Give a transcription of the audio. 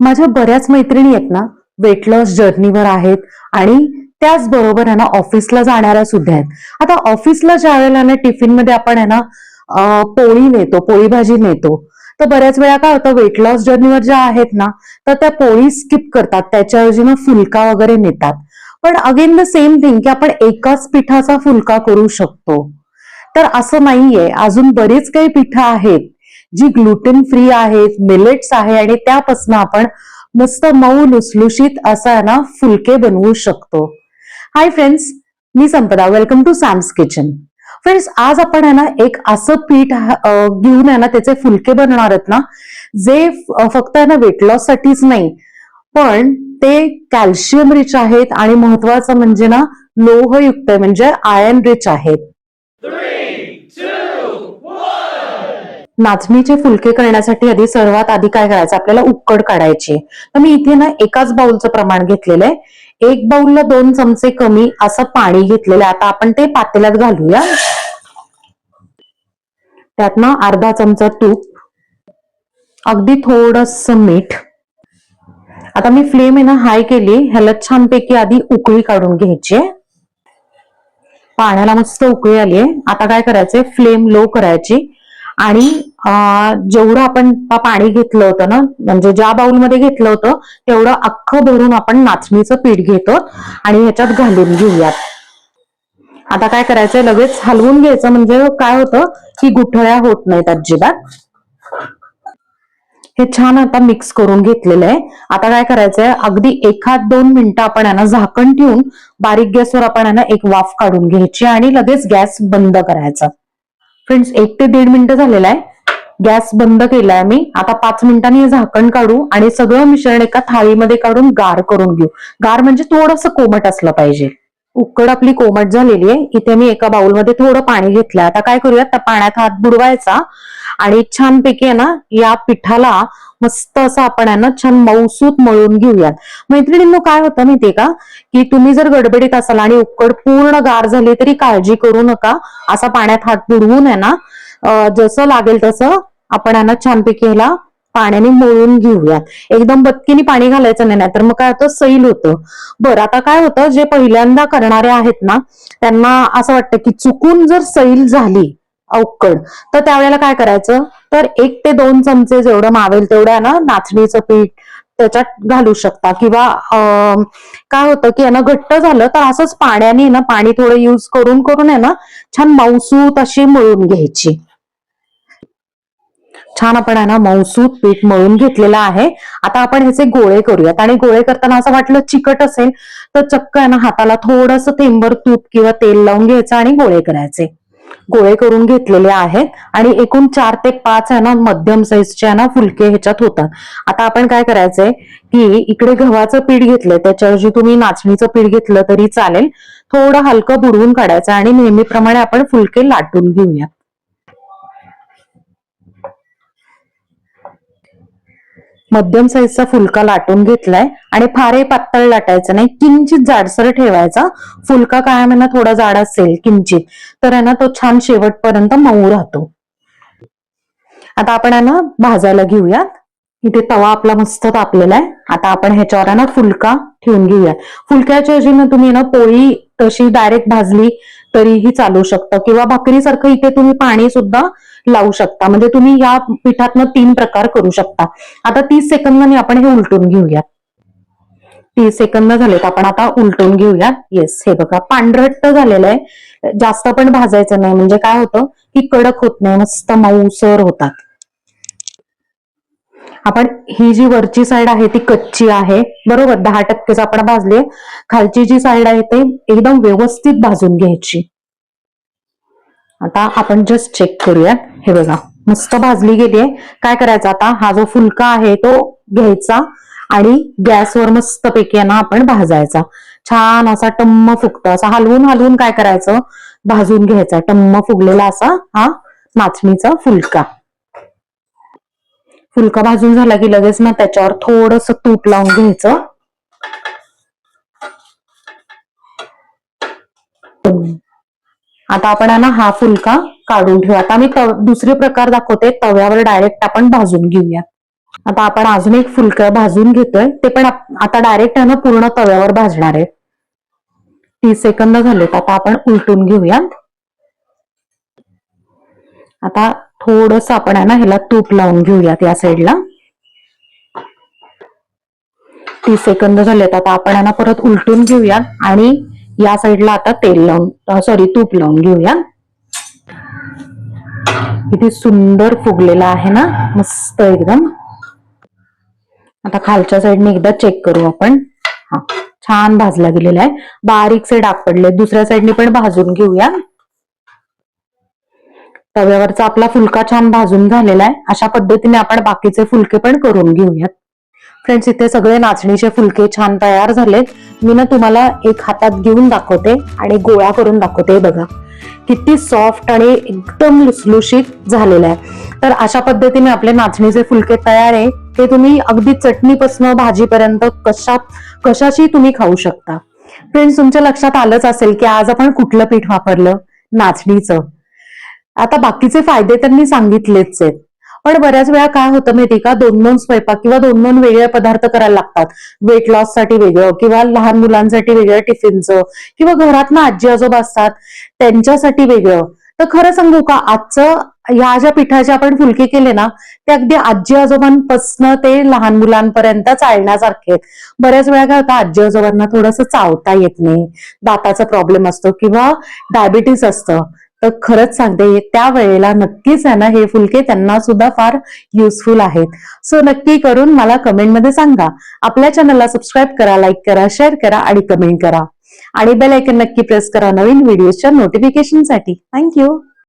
माझ्या बऱ्याच मैत्रिणी आहेत ना, वेट लॉस जर्नीवर आहेत आणि त्याचबरोबर आहे ना ऑफिसला जाणाऱ्या सुद्धा आहेत. आता ऑफिसला ज्या वेळेला ना टिफिन मध्ये आपण आहे ना पोळी नेतो, पोळी भाजी नेतो. तर बऱ्याच वेळा काय होतं, वेट लॉस जर्नीवर ज्या आहेत ना, तर त्या पोळी स्किप करतात, त्याच्याऐवजी ना फुलका वगैरे नेतात. पण अगेन द सेम थिंग की आपण एकाच पिठाचा फुलका करू शकतो. तर असं नाहीये, अजून बरीच काही पिठं आहेत जी ग्लुटेन फ्री आहेत, मिलेट्स आहे आणि त्यापासून आपण मस्त मऊ लुसलुशीत असा आहे ना फुलके बनवू शकतो. हाय फ्रेंड्स, मी Sampada. Welcome to Sam's kitchen. Friends, आज आपण आहे ना एक असं पीठ घेऊन आहे ना त्याचे फुलके बनवणार आहेत ना, जे फक्त आहे ना वेट लॉस साठीच नाही, पण ते कॅल्शियम रिच आहेत आणि महत्वाचं म्हणजे ना लोहयुक्त आहे, म्हणजे आयर्न रिच आहेत. नाचणीचे फुलके करण्यासाठी सर्वात आधी काय करायचं, आपल्याला उकड काढायची. तर मी इथे ना एकाच बाउलचं प्रमाण घेतलेलं आहे. एक बाउलला 2 चमचे कमी असं पाणी घेतलेलं आहे. आता आपण ते पातेल्यात घालूया. त्यात ना अर्धा चमचा तूप, अगदी थोडस मीठ. आता मी फ्लेम आहे ना हाय केली. ह्याला छानपैकी आधी उकळी काढून घ्यायची. पाण्याला मस्त उकळी आली आहे. आता काय करायचंय, फ्लेम लो करायची आणि जेवढं आपण पाणी घेतलं होतं ना, म्हणजे ज्या बाउलमध्ये घेतलं होतं तेवढं अख्खं भरून आपण नाचणीचं पीठ घेतो आणि ह्याच्यात घालून घेऊयात. आता काय करायचंय, लगेच हलवून घ्यायचं, म्हणजे काय होतं की गुठळ्या होत नाहीत अजिबात. हे छान आता मिक्स करून घेतलेलं आहे. आता काय करायचंय, अगदी 1-2 मिनिटं आपण यांना झाकण ठेवून बारीक गॅसवर आपण यांना एक वाफ काढून घ्यायची आणि लगेच गॅस बंद करायचा. फ्रेंड्स, 1 ते 1.5 मिनिटं झालेला आहे. गॅस बंद केलाय मी. आता 5 मिनिटांनी हे झाकण काढू आणि सगळं मिश्रण एका थाळीमध्ये काढून गार करून घेऊ. गार म्हणजे थोडंसं कोमट असलं पाहिजे. उकड आपली कोमट झालेली आहे. इथे मी एका बाउलमध्ये थोडं पाणी घेतलंय. आता काय करूयात, त्या पाण्यात हात बुडवायचा आणि छानपैकी आहे ना या पिठाला मस्त असं आपण आहे ना छान मऊसूत मळून घेऊयात. मैत्रिणींनो, काय होतं माहितीये का, की तुम्ही जर गडबडीत असाल आणि उकड पूर्ण गार झाली तरी काळजी करू नका. असा पाण्यात हात बुडवून आहे ना जसं लागेल तसं आपण आहे ना छानपैकी ह्याला पाण्याने मळून घेऊयात. एकदम बत्कीने पाणी घालायचं नाही, तर मग काय होतं, सैल होतं. बरं, आता काय होतं, जे पहिल्यांदा करणारे आहेत ना त्यांना असं वाटतं की चुकून जर सैल झाली उकड, तर त्यावेळेला काय करायचं, तर 1 ते 2 चमचे जेवढं मावेल तेवढं ना नाचणीचं पीठ त्याच्यात घालू शकता. किंवा काय होतं की ना घट्ट झालं तर असंच पाण्याने ना, पाणी थोडं युज करून करून आहे ना छान मऊसूत अशी मळून घ्यायची. छान आपण आहे ना मऊसूत पीठ मळून घेतलेलं आहे. आता आपण ह्याचे गोळे करूयात आणि गोळे करताना असं वाटलं चिकट असेल तर चक्क आहे ना हाताला थोडंसं थेंबर तूप किंवा तेल लावून घ्यायचं आणि गोळे करायचे. गोळे करून घेतलेले आहेत आणि एकूण 4 ते 5 आहे ना मध्यम साईजचे आहे ना फुलके ह्याच्यात होतात. आता आपण काय करायचंय की इकडे गव्हाचं पीठ घेतलंय, त्याच्याऐवजी तुम्ही नाचणीचं पीठ घेतलं तरी चालेल. थोडं हलकं बुडवून काढायचं आणि नेहमीप्रमाणे आपण फुलके लाटून घेऊया. मध्यम साईजचा फुलका लाटून घेतलाय आणि फारही पातळ लाटायचं नाही, किंचित जाडसर ठेवायचा. फुलका कायम ना थोडा जाड असेल किंचित, तर आहे ना तो छान शेवटपर्यंत मऊ राहतो. आता आपण आहे ना भाजायला घेऊया. इथे तवा आपला मस्त तापलेला आहे. आता आपण ह्याच्यावर आहे ना फुलका ठेवून घेऊया. फुलक्याच्या ऐवजी ना तुम्ही ना पोळी तशी डायरेक्ट भाजली तरीही चालू शकतं, किंवा भाकरीसारखं इथे तुम्ही पाणी सुद्धा लावू शकता. म्हणजे तुम्ही या पिठातनं 3 प्रकार करू शकता. आता 30 सेकंदांनी आपण हे उलटून घेऊया. 30 सेकंद झालेत, आपण आता उलटून घेऊया. येस, हे बघा पांढरट झालेलं आहे. जास्त पण भाजायचं नाही, म्हणजे काय होतं की कडक होत नाही, मस्त मऊसर होतात. आपण ही जी वरची साईड आहे ती कच्ची आहे, बरोबर, 10%च आपण भाजले. खालची जी साईड आहे ते एकदम व्यवस्थित भाजून घ्यायची. आता आपण जस्ट चेक करूया. हे बघा मस्त भाजली गेली आहे. काय करायचं, आता हा जो फुलका आहे तो घ्यायचा आणि गॅसवर मस्तपैकी ना आपण भाजायचा. छान असा टम्म फुगतो, असा हलवून हलवून काय करायचं, भाजून घ्यायचा. टम्म फुगलेला असा हा नाचणीचा फुलका. फुलका भाजून झाला की लगेच ना त्याच्यावर थोडंसं तूप लावून घ्यायचं. आता आपण ना हा फुलका काढून ठेवू. आता मी दुसरे प्रकार दाखवते, तव्यावर डायरेक्ट आपण भाजून घेऊया. आता आपण अजून एक फुलकं भाजून घेतोय, ते पण आता डायरेक्ट आहे ना पूर्ण तव्यावर भाजणार आहे. 30 सेकंद झालेत, आता आपण उलटून घेऊया. आता थोडस आपण आहे ना ह्याला तूप लावून घेऊयात या साईडला. 30 सेकंद झालेत, आता आपण आहे ना परत उलटून घेऊया आणि या साईडला आता तेल लावून तूप लावून घेऊया. किती सुंदर फुगलेला आहे ना, मस्त एकदम. आता खालच्या साईडने एकदा चेक करू आपण. हा, छान भाजला गेलेला आहे, बारीकसे डाग पडले. दुसऱ्या साईडने पण भाजून घेऊया. तव्यावरचा आपला फुलका छान भाजून झालेला आहे. अशा पद्धतीने आपण बाकीचे फुलके पण करून घेऊयात. फ्रेंड्स, इथे सगळे नाचणीचे फुलके छान तयार झालेत. मी ना तुम्हाला एक हातात घेऊन दाखवते आणि गोळा करून दाखवते. बघा किती सॉफ्ट आणि एकदम लुसलुशीत झालेलं आहे. तर अशा पद्धतीने आपले नाचणीचे फुलके तयार आहे. ते तुम्ही अगदी चटणीपासून भाजीपर्यंत कशाशी तुम्ही खाऊ शकता. फ्रेंड्स, तुमच्या लक्षात आलंच असेल की आज आपण कुठलं पीठ वापरलं, नाचणीचं. आता बाकीचे फायदे तर मी सांगितलेच आहेत, पण बऱ्याच वेळा काय होतं माहिती का, 2-2 स्वयंपाक किंवा 2-2 वेगळे पदार्थ करायला लागतात. वेट लॉस साठी वेगळं किंवा लहान मुलांसाठी वेगळं टिफिनचं, किंवा घरात ना आजी आजोबा असतात त्यांच्यासाठी वेगळं. तर खरं सांगू का, आजचं ह्या ज्या पिठाचे आपण फुलके केले ना, ते अगदी आजी आजोबांपासून ते लहान मुलांपर्यंत चालण्यासारखे आहेत. बऱ्याच वेळा काय होतं, आजी आजोबांना थोडंसं चावता येत नाही, दाताचा प्रॉब्लेम असतो किंवा डायबिटीस असतं. तर खरंच सांगते, त्या वेळेला नक्कीच आहे ना हे फुलके त्यांना सुद्धा फार युजफुल आहेत. सो नक्की करून मला कमेंटमध्ये सांगा. आपल्या चॅनलला सबस्क्राईब करा, लाईक करा, शेअर करा आणि कमेंट करा. आणि बेल आयकन नक्की प्रेस करा नवीन व्हिडिओच्या नोटिफिकेशनसाठी. थँक्यू.